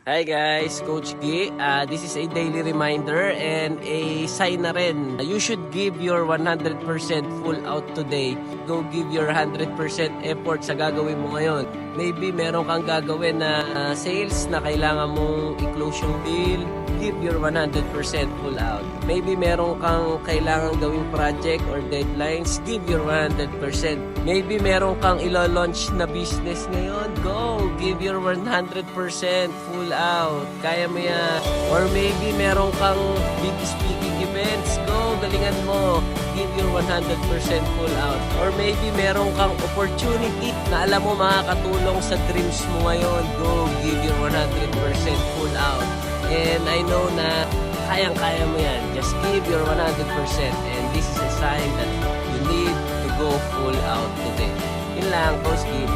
Hi guys, Coach G. This is a daily reminder and a sign na rin. You should give your 100% full out today. Go give your 100% effort sa gagawin mo ngayon. Maybe meron kang gagawin na sales na kailangan mong i-close yung deal. Give your 100% full out. Maybe meron kang kailangan gawing project or deadlines. Give your 100%. Maybe meron kang ilo-launch na business ngayon. Go! Give your 100% full out. Kaya mo yan. Or maybe meron kang big speaking events. Go! Galingan mo. Give your 100% full out. Or maybe meron kang opportunity na alam mo makakatulong sa dreams mo ngayon. Go! Give your 100% full out. And I know na kayang-kaya mo yan. Just give your 100%. And this is a sign that you need to go full out today. Yun lang, Coach Kim.